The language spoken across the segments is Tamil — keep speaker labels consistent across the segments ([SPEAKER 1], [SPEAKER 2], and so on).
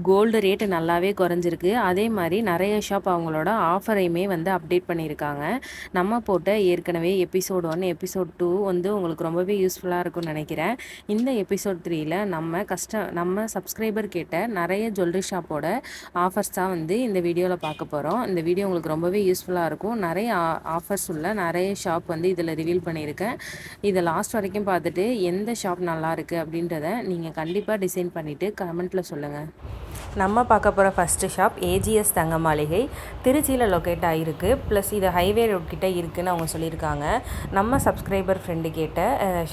[SPEAKER 1] கோல்டு ரேட்டு நல்லாவே குறைஞ்சிருக்கு. அதே மாதிரி நிறைய ஷாப் அவங்களோட ஆஃபரையுமே வந்து அப்டேட் பண்ணியிருக்காங்க. நம்ம போட்ட ஏற்கனவே எபிசோட் 1 எபிசோட் 2 வந்து உங்களுக்கு ரொம்பவே யூஸ்ஃபுல்லாக இருக்கும்னு நினைக்கிறேன். இந்த எபிசோட் 3ல நம்ம சப்ஸ்கிரைபர் கேட்ட நிறைய ஜுவல்லரி ஷாப்போட ஆஃபர்ஸ் தான் வந்து இந்த வீடியோவில் பார்க்க போகிறோம். இந்த வீடியோ உங்களுக்கு ரொம்பவே யூஸ்ஃபுல்லாக இருக்கும். நிறைய ஆஃபர்ஸ் உள்ள நிறைய ஷாப் வந்து இதில் ரிவீல் பண்ணியிருக்கேன். இதை லாஸ்ட் வரைக்கும் பார்த்துட்டு எந்த ஷாப் நல்லா இருக்குது அப்படின்றத நீங்கள் கண்டிப்பாக டிசைன் பண்ணிவிட்டு கமெண்ட்டில் சொல்லுங்கள். நம்ம பார்க்க போகிற ஃபஸ்ட்டு ஷாப் ஏஜிஎஸ் தங்க மாளிகை. திருச்சியில் லொக்கேட் ஆகிருக்கு. ப்ளஸ் இது ஹைவே ரோட் கிட்டே இருக்குதுன்னு அவங்க சொல்லியிருக்காங்க. நம்ம சப்ஸ்கிரைபர் ஃப்ரெண்டு கேட்ட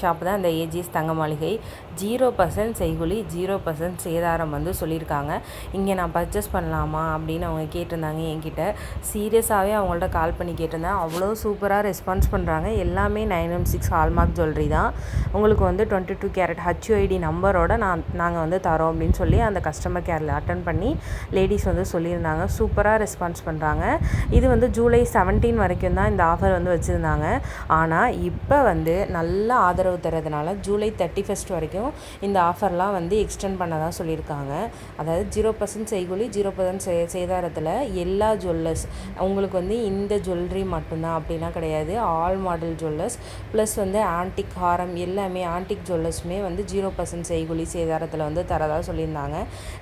[SPEAKER 1] ஷாப் தான் இந்த ஏஜிஎஸ் தங்க மாளிகை. 0% செய்கூலி 0% சேதாரம் வந்து சொல்லியிருக்காங்க. இங்கே நான் பர்ச்சேஸ் பண்ணலாமா அப்படின்னு அவங்க கேட்டிருந்தாங்க என்கிட்ட. சீரியஸாகவே அவங்கள்ட்ட கால் பண்ணி கேட்டிருந்தேன். அவ்வளோ சூப்பராக ரெஸ்பான்ஸ் பண்ணுறாங்க. எல்லாமே 916 ஹால்மார்க் ஜுவல்லரி தான். உங்களுக்கு வந்து 22 கேரட் HUID நம்பரோட நாங்கள் வந்து தரோம் அப்படின்னு சொல்லி அந்த கஸ்டமர் கேரில் அட்டன் பண்ணி லேடிஸ் வந்து சொல்லியிருந்தாங்க. சூப்பராக ரெஸ்பான்ஸ் பண்ணுறாங்க. இது வந்து ஜூலை 17 வரைக்கும் தான் இந்த ஆஃபர் வந்து வச்சுருந்தாங்க. ஆனால் இப்போ வந்து நல்ல ஆதரவு தரதுனால ஜூலை 31 வரைக்கும் இந்த ஆஃபர்லாம் வந்து எக்ஸ்டெண்ட் பண்ணதாக சொல்லியிருக்காங்க. அதாவது 0% செய்கூலி 0% சேதாரத்தில் எல்லா ஜுவல்லர்ஸ் உங்களுக்கு வந்து இந்த ஜுவல்லரி மட்டும்தான் அப்படிலாம் கிடையாது. ஆல் மாடல் ஜுவல்லர்ஸ் ப்ளஸ் வந்து ஆன்டிக் ஹாரம் எல்லாமே ஆன்டிக் ஜுவல்லர்ஸுமே வந்து 0% செய்கூலி சேதாரத்தில் வந்து தரதாக சொல்லியிருந்தாங்க.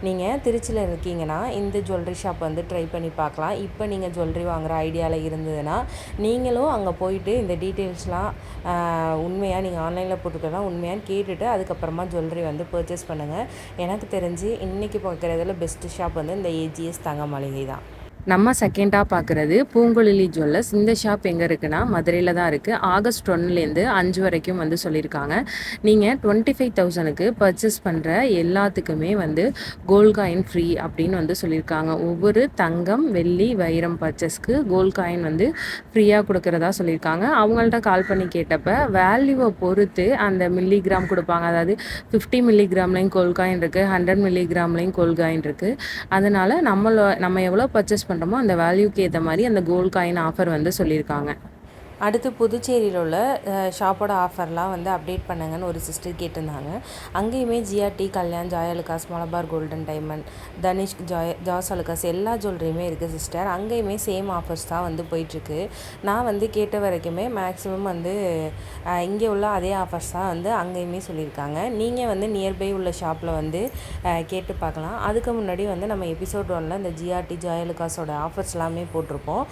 [SPEAKER 1] நீங்கள் திருச்சியில் இருக்கீங்கன்னா இந்த ஜுவல்லரி ஷாப் வந்து ட்ரை பண்ணி பார்க்கலாம். இப்போ நீங்கள் ஜுவல்லரி வாங்குகிற ஐடியாவில் இருந்ததுன்னா நீங்களும் அங்கே போயிட்டு இந்த டீட்டெயில்ஸ்லாம் உண்மையாக நீங்கள் ஆன்லைனில் போட்டுக்கலாம் உண்மையான்னு கேட்டுட்டு அதுக்கப்புறமா ஜுவல்லரி வந்து பர்ச்சேஸ் பண்ணுங்கள். எனக்கு தெரிஞ்சு இன்றைக்கி பார்க்குறதுல பெஸ்ட்டு ஷாப் வந்து இந்த ஏஜிஎஸ் தங்க மாளிகை தான். நம்ம செகண்டாக பார்க்குறது பூங்குழலி ஜுவல்லர்ஸ். இந்த ஷாப் எங்கே இருக்குன்னா மதுரையில் தான் இருக்குது. ஆகஸ்ட் 1லேருந்து 5 வரைக்கும் வந்து சொல்லியிருக்காங்க. நீங்கள் 25,000க்கு பர்ச்சேஸ் பண்ணுற எல்லாத்துக்குமே வந்து கோல்ட் காயின் ஃப்ரீ அப்படின்னு வந்து சொல்லியிருக்காங்க. ஒவ்வொரு தங்கம் வெள்ளி வைரம் பர்ச்சேஸ்க்கு கோல்ட் காயின் வந்து ஃப்ரீயாக கொடுக்குறதா சொல்லியிருக்காங்க. அவங்கள்ட்ட கால் பண்ணி கேட்டப்ப வேல்யூவை பொறுத்து அந்த மில்லிகிராம் கொடுப்பாங்க. அதாவது 50 மில்லிகிராம்லேயும் கோல்ட் காயின் இருக்குது, 100 மில்லிகிராம்லேயும் கோல்ட் காயின் இருக்குது. அதனால் நம்ம எவ்வளோ பர்ச்சேஸ் பண்ணுறோமோ அந்த வேல்யூக்கு ஏற்ற மாதிரி அந்த கோல்ட் காயின் ஆஃபர் வந்து சொல்லியிருக்காங்க. அடுத்து புதுச்சேரியில் உள்ள ஷாப்போட ஆஃபர்லாம் வந்து அப்டேட் பண்ணுங்கன்னு ஒரு சிஸ்டர் கேட்டிருந்தாங்க. அங்கேயுமே ஜிஆர்டி, கல்யாண், ஜாயலுகாஸ், மலபார் கோல்டன் டைமண்ட், தனிஷ்க், ஜாஸ் அலுகாஸ் எல்லா ஜுவல்லரியுமே இருக்குது சிஸ்டர். அங்கேயுமே சேம் ஆஃபர்ஸ் தான் வந்து போயிட்டுருக்கு. நான் வந்து கேட்ட வரைக்குமே மேக்ஸிமம் வந்து இங்கே உள்ள அதே ஆஃபர்ஸ் தான் வந்து அங்கேயுமே சொல்லியிருக்காங்க. நீங்கள் வந்து நியர்பை உள்ள ஷாப்பில் வந்து கேட்டு பார்க்கலாம். அதுக்கு முன்னாடி வந்து நம்ம எபிசோட் 1ல் இந்த ஜிஆர்டி, ஜாயலுகாஸோட ஆஃபர்ஸ் எல்லாமே போட்டிருப்போம்.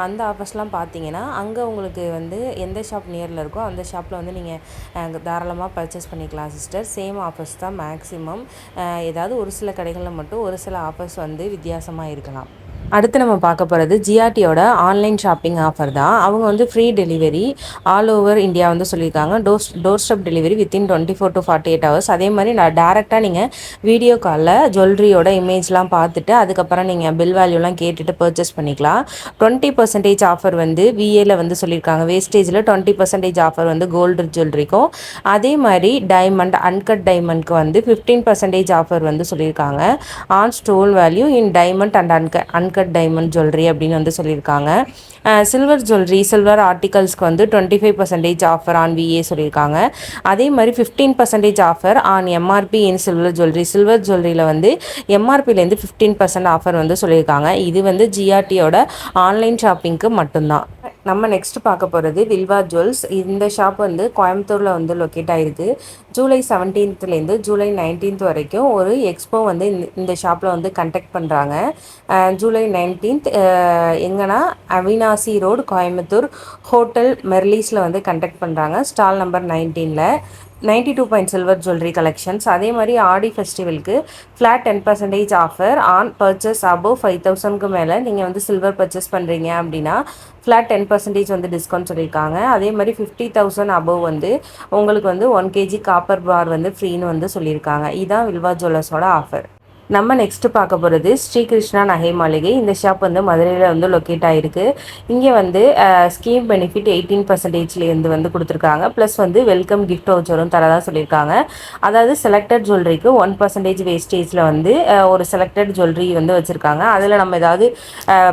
[SPEAKER 1] அந்த ஆஃபர்ஸ்லாம் பார்த்தீங்கன்னா அங்கே உங்களுக்கு வந்து எந்த ஷாப் நியரில் இருக்கோ அந்த ஷாப்பில் வந்து நீங்கள் தாராளமாக பர்ச்சேஸ் பண்ணிக்கலாம் சிஸ்டர். சேம் ஆஃபர்ஸ் தான் மேக்ஸிமம். ஏதாவது ஒரு சில கடைகளில் மட்டும் ஒரு சில ஆஃபர்ஸ் வந்து வித்தியாசமாக இருக்கலாம். அடுத்து நம்ம பார்க்க போகிறது ஜிஆர்டியோட ஆன்லைன் ஷாப்பிங் ஆஃபர் தான். அவங்க வந்து free delivery all over India வந்து சொல்லியிருக்காங்க. Door step delivery within 24 to 48 hours. அதே மாதிரி நான் டேரெக்டாக நீங்கள் வீடியோ காலில் ஜுவல்லரியோட இமேஜ்லாம் பார்த்துட்டு அதுக்கப்புறம் நீங்கள் பில் வேல்யூலாம் கேட்டுட்டு பர்ச்சேஸ் பண்ணிக்கலாம். 20% ஆஃபர் வந்து விஏல வந்து சொல்லியிருக்காங்க. வேஸ்டேஜில் 20% ஆஃபர் வந்து கோல்டு ஜுவல்லரிக்கும். அதே மாதிரி டைமண்ட் அன்கட் டைமண்ட்க்கு வந்து 15% ஆஃபர் வந்து சொல்லியிருக்காங்க. On stone value in diamond and uncut diamond jewellery அப்படின்னு வந்து சொல்லியிருக்காங்க. சில்வர் ஜுவல்லரி சில்வர் ஆர்டிகல்ஸ்க்கு வந்து 25% ஆஃபர் ஆன் விஏ சொல்லியிருக்காங்க. அதே மாதிரி 15% offer on MRP in silver ஜுவல்லரியில் வந்து எம்ஆர்பிலேருந்து 15% ஆஃபர் வந்து சொல்லியிருக்காங்க. இது வந்து ஜிஆர்டியோட ஆன்லைன் ஷாப்பிங்க்கு மட்டும்தான். நம்ம நெக்ஸ்ட் பார்க்க போகிறது வில்வா ஜுவல்ஸ். இந்த ஷாப் வந்து கோயம்புத்தூரில் வந்து லொக்கேட் ஆகிருக்கு. ஜூலை 17லேருந்து ஜூலை 19 வரைக்கும் ஒரு எக்ஸ்போ வந்து இந்த ஷாப்பில் வந்து கண்டக்ட் பண்ணுறாங்க. ஜூலை 19 எங்கன்னா அவினாசி ரோடு கோயம்புத்தூர் ஹோட்டல் மெர்லீஸில் வந்து கண்டக்ட் பண்ணுறாங்க. ஸ்டால் நம்பர் 19ல் 92 பாயிண்ட் சில்வர் ஜுவல்லரி கலெக்ஷன்ஸ். அதே மாதிரி ஆடி ஃபெஸ்டிவலுக்கு flat 10% offer on purchase above 5,000க்கு மேலே நீங்கள் வந்து சில்வர் பர்ச்சேஸ் பண்ணுறீங்க அப்படின்னா ஃப்ளாட் 10% வந்து டிஸ்கவுண்ட் சொல்லியிருக்காங்க. அதே மாதிரி 50,000 அபோவ் வந்து உங்களுக்கு வந்து 1 kg காப்பர் பார் வந்து ஃப்ரீன்னு வந்து சொல்லியிருக்காங்க. இதுதான் வில்வா ஜுவல்லர்ஸோட ஆஃபர். நம்ம நெக்ஸ்ட்டு பார்க்க போகிறது ஸ்ரீகிருஷ்ணா நகை மாளிகை. இந்த ஷாப் வந்து மதுரையில் வந்து லொக்கேட் ஆகிருக்கு. இங்கே வந்து ஸ்கீம் பெனிஃபிட் 18%லேருந்து வந்து கொடுத்துருக்காங்க. ப்ளஸ் வந்து வெல்கம் கிஃப்ட் வவுச்சரும் தரதாக சொல்லியிருக்காங்க. அதாவது செலக்டட் ஜுவல்லரிக்கு 1% வேஸ்டேஜில் வந்து ஒரு செலக்டட் ஜுவல்லரி வந்து வச்சுருக்காங்க. அதில் நம்ம ஏதாவது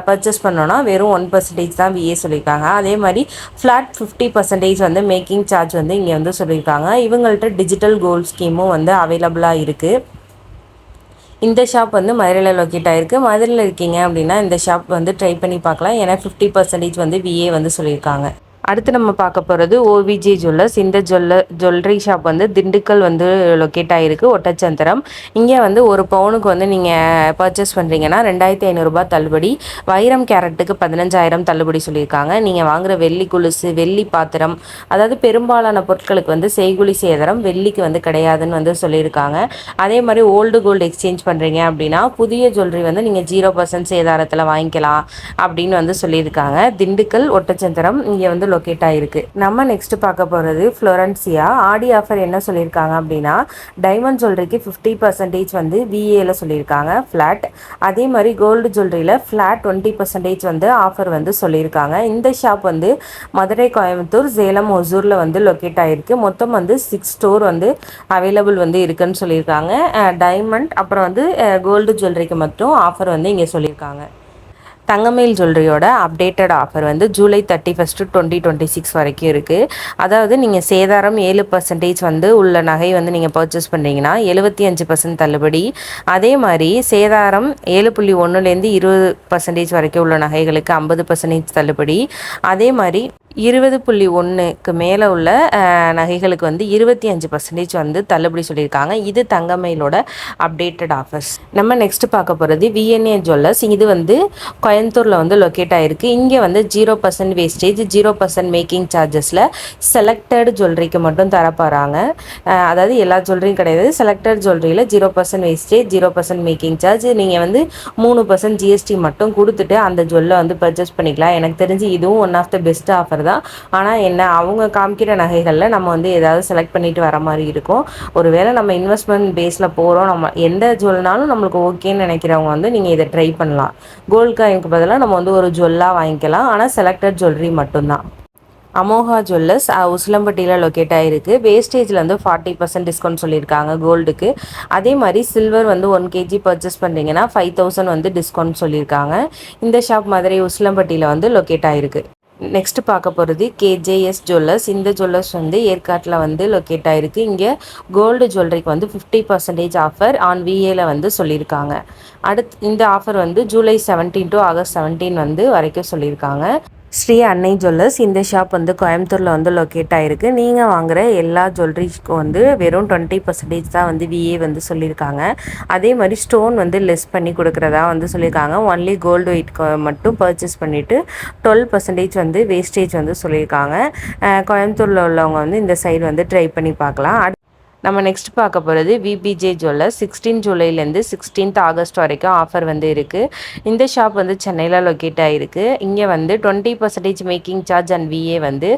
[SPEAKER 1] பர்ச்சேஸ் பண்ணோன்னா வெறும் 1% தான் விஏ சொல்லியிருக்காங்க. அதே மாதிரி ஃப்ளாட் 50% வந்து மேக்கிங் சார்ஜ் வந்து இங்கே வந்து சொல்லியிருக்காங்க. இவங்கள்ட்ட டிஜிட்டல் கோல்ட் ஸ்கீமும் வந்து அவைலபிளாக இருக்குது. இந்த ஷாப் வந்து மதுரையில் லொக்கேட் ஆகிருக்கு. மதுரையில் இருக்கீங்க அப்படின்னா இந்த ஷாப் வந்து ட்ரை பண்ணி பார்க்கலாம். ஏன்னா 50% வந்து விஏ வந்து சொல்லியிருக்காங்க. அடுத்து நம்ம பார்க்க போகிறது ஓவிஜே ஜுவல்லர்ஸ். இந்த ஜுவல்லரி ஷாப் வந்து திண்டுக்கல் வந்து லொக்கேட் ஆகிருக்கு, ஒட்டச்சந்திரம். இங்கே வந்து ஒரு பவுனுக்கு வந்து நீங்கள் பர்ச்சேஸ் பண்ணுறீங்கன்னா 2500 தள்ளுபடி, வைரம் கேரட்டுக்கு 15,000 தள்ளுபடி சொல்லியிருக்காங்க. நீங்கள் வாங்குகிற வெள்ளி கொலுசு, வெள்ளி பாத்திரம், அதாவது பெரும்பாலான பொருட்களுக்கு வந்து செய்கூலி சேதாரம் வெள்ளிக்கு வந்து கிடையாதுன்னு வந்து சொல்லியிருக்காங்க. அதே மாதிரி ஓல்டு கோல்டு எக்ஸ்சேஞ்ச் பண்ணுறீங்க அப்படின்னா புதிய ஜுவல்லரி வந்து நீங்கள் 0% சேதாரத்தில் வாங்கிக்கலாம் அப்படின்னு வந்து சொல்லியிருக்காங்க. திண்டுக்கல், ஒட்டச்சந்திரம் இங்கே வந்து லொக்கேட் ஆகிருக்கு. நம்ம நெக்ஸ்ட் பார்க்க போகிறது ஃப்ளோரன்சியா. ஆடி ஆஃபர் என்ன சொல்லியிருக்காங்க அப்படின்னா டைமண்ட் ஜுவல்லரிக்கு 50% வந்து விஏல சொல்லியிருக்காங்க ஃப்ளாட். அதே மாதிரி கோல்டு ஜுவல்லரியில் ஃப்ளாட் 20% வந்து ஆஃபர் வந்து சொல்லியிருக்காங்க. இந்த ஷாப் வந்து மதுரை, கோயம்புத்தூர், சேலம், ஒசூரில் வந்து லொக்கேட் ஆகிருக்கு. மொத்தம் வந்து 6 ஸ்டோர் வந்து அவைலபிள் வந்து இருக்குன்னு சொல்லியிருக்காங்க. டைமண்ட் அப்புறம் வந்து கோல்டு ஜுவல்லரிக்கு மட்டும் ஆஃபர் வந்து இங்கே சொல்லியிருக்காங்க. தங்கமயில் ஜுவல்லரியோட அப்டேட்டட் ஆஃபர் வந்து ஜூலை 31, 2026 வரைக்கும் இருக்குது. அதாவது நீங்கள் சேதாரம் 7% வந்து உள்ள நகை வந்து நீங்கள் பர்ச்சேஸ் பண்ணுறீங்கன்னா 75% தள்ளுபடி. அதே மாதிரி சேதாரம் 7.1லேருந்து 20% வரைக்கும் உள்ள நகைகளுக்கு 50% தள்ளுபடி. அதே மாதிரி 20.1க்கு மேலே உள்ள நகைகளுக்கு வந்து 25% வந்து தள்ளுபடி சொல்லியிருக்காங்க. இது தங்கமயிலோட அப்டேட்டட் ஆஃபர்ஸ். நம்ம நெக்ஸ்ட் பார்க்க போகிறது விஎன்ஏ ஜுவல்லர்ஸ். இது வந்து கோயம்புத்தூரில் வந்து லொக்கேட் ஆகிருக்கு. இங்கே வந்து 0% வேஸ்டேஜ், 0% மேக்கிங் சார்ஜஸில் செலக்டட் ஜுவல்லரிக்கு மட்டும் தரப்போகிறாங்க. அதாவது எல்லா ஜுவல்லரியும் கிடையாது, செலக்டட் ஜுவல்லரியில் 0% வேஸ்டேஜ், 0% மேக்கிங் சார்ஜ். நீங்கள் வந்து 3% ஜிஎஸ்டி மட்டும் கொடுத்துட்டு அந்த ஜுவல்லை வந்து பர்ச்சேஸ் பண்ணிக்கலாம். எனக்கு தெரிஞ்சு இதுவும் one of the best offer தான். ஆனால் என்ன, அவங்க காமிக்கிற நகைகளில் நம்ம வந்து ஏதாவது செலக்ட் பண்ணிட்டு வர மாதிரி இருக்கும். ஒருவேளை நம்ம இன்வெஸ்ட்மெண்ட் பேஸில் போகிறோம், நம்ம எந்த ஜுவல்னாலும் நம்மளுக்கு ஓகேன்னு நினைக்கிறவங்க வந்து நீங்கள் இதை ட்ரை பண்ணலாம். கோல்டு காயினுக்கு பதிலாக நம்ம வந்து ஒரு ஜுவல்லாக வாங்கிக்கலாம். ஆனால் செலக்டட் ஜுவல்லரி மட்டும்தான். அமோகா ஜுவல்லர்ஸ் உசிலம்பட்டியில் லொக்கேட் ஆகிருக்கு. வேஸ்டேஜில் வந்து 40% டிஸ்கவுண்ட் சொல்லியிருக்காங்க கோல்டுக்கு. அதே மாதிரி சில்வர் வந்து 1 kg பர்ச்சேஸ் பண்ணுறீங்கன்னா 5,000 வந்து டிஸ்கவுண்ட் சொல்லியிருக்காங்க. இந்த ஷாப் மதுரை உசிலம்பட்டியில் வந்து லொக்கேட் ஆகிருக்கு. நெக்ஸ்ட் பார்க்க போகிறது கேஜேஎஸ் ஜுவல்லர்ஸ். இந்த ஜுவல்லர்ஸ் வந்து ஏற்காட்டில் வந்து லொக்கேட் ஆகிருக்கு. இங்கே கோல்டு ஜுவல்லரிக்கு வந்து 50% ஆஃபர் ஆன் விஏல வந்து சொல்லியிருக்காங்க. அடுத்து இந்த ஆஃபர் வந்து ஜூலை 17 to ஆகஸ்ட் 17 வந்து வரைக்கும் சொல்லியிருக்காங்க. ஸ்ரீ அன்னை ஜுவல்லர்ஸ். இந்த ஷாப் வந்து கோயம்புத்தூரில் வந்து லொக்கேட் ஆகிருக்கு. நீங்கள் வாங்குகிற எல்லா ஜுவல்லரிக்கும் வந்து வெறும் 20% தான் வந்து விஏ வந்து சொல்லியிருக்காங்க. அதே மாதிரி ஸ்டோன் வந்து லெஸ் பண்ணி கொடுக்குறதா வந்து சொல்லியிருக்காங்க. ஒன்லி கோல்டு வெயிட் மட்டும் பர்ச்சேஸ் பண்ணிவிட்டு 12% வந்து வேஸ்டேஜ் வந்து சொல்லியிருக்காங்க. கோயம்புத்தூரில் உள்ளவங்க வந்து இந்த சைடு வந்து ட்ரை பண்ணி பார்க்கலாம். நம்ம நெக்ஸ்ட் பார்க்க போகிறது விபிஜே ஜுவல்லர்ஸ். 16 ஜூலைலேருந்து 16 ஆகஸ்ட் வரைக்கும் ஆஃபர் வந்து இருக்குது. இந்த ஷாப் வந்து சென்னையில் லொக்கேட் ஆகிருக்கு. இங்கே வந்து 20% மேக்கிங் சார்ஜ் அண்ட் விஏ வந்து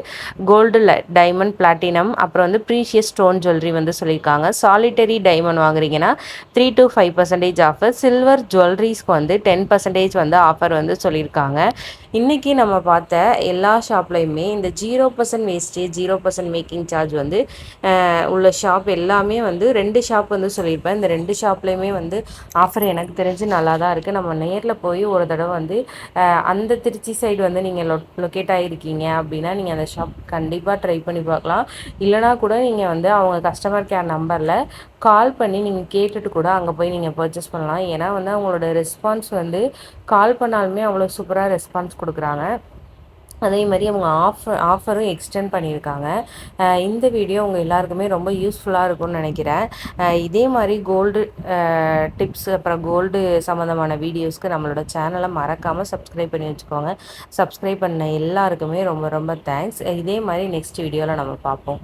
[SPEAKER 1] கோல்டு, டைமண்ட், பிளாட்டினம் அப்புறம் வந்து ப்ரீஷியஸ் ஸ்டோன் ஜுவல்லரி வந்து சொல்லியிருக்காங்க. சாலிட்டரி டைமண்ட் வாங்குறீங்கன்னா 3 to 5% ஆஃபர். சில்வர் ஜுவல்லரிஸ்க்கு வந்து 10% வந்து ஆஃபர் வந்து சொல்லியிருக்காங்க. இன்றைக்கி நம்ம பார்த்த எல்லா ஷாப்லையுமே இந்த 0% வேஸ்டேஜ், 0% மேக்கிங் சார்ஜ் வந்து உள்ள ஷாப் எல்லாமே வந்து 2 ஷாப் வந்து சொல்லியிருப்பேன். இந்த 2 ஷாப்லேயுமே வந்து ஆஃபர் எனக்கு தெரிஞ்சு நல்லா தான் இருக்குது. நம்ம நேரில் போய் ஒரு தடவை வந்து அந்த திருச்சி சைடு வந்து நீங்கள் லொக்கேட் ஆகிருக்கீங்க அப்படின்னா நீங்கள் அந்த ஷாப் கண்டிப்பாக ட்ரை பண்ணி பார்க்கலாம். இல்லைனா கூட நீங்கள் வந்து அவங்க கஸ்டமர் கேர் நம்பரில் கால் பண்ணி நீங்கள் கேட்டுட்டு கூட அங்கே போய் நீங்கள் பர்ச்சேஸ் பண்ணலாம். ஏன்னா வந்து அவங்களோட ரெஸ்பான்ஸ் வந்து கால் பண்ணாலுமே அவ்வளோ சூப்பராக ரெஸ்பான்ஸ் கொடுக்குறாங்க. அதே மாதிரி அவங்க ஆஃபரும் எக்ஸ்டெண்ட் பண்ணியிருக்காங்க. இந்த வீடியோ உங்கள் எல்லாருக்குமே ரொம்ப யூஸ்ஃபுல்லாக இருக்கும்னு நினைக்கிறேன். இதே மாதிரி கோல்டு டிப்ஸ் அப்புறம் கோல்டு சம்மந்தமான வீடியோஸ்க்கு நம்மளோட சேனலை மறக்காமல் சப்ஸ்கிரைப் பண்ணி வச்சுக்கோங்க. சப்ஸ்கிரைப் பண்ண எல்லாருக்குமே ரொம்ப ரொம்ப தேங்க்ஸ். இதே மாதிரி நெக்ஸ்ட் வீடியோவில் நம்ம பார்ப்போம்.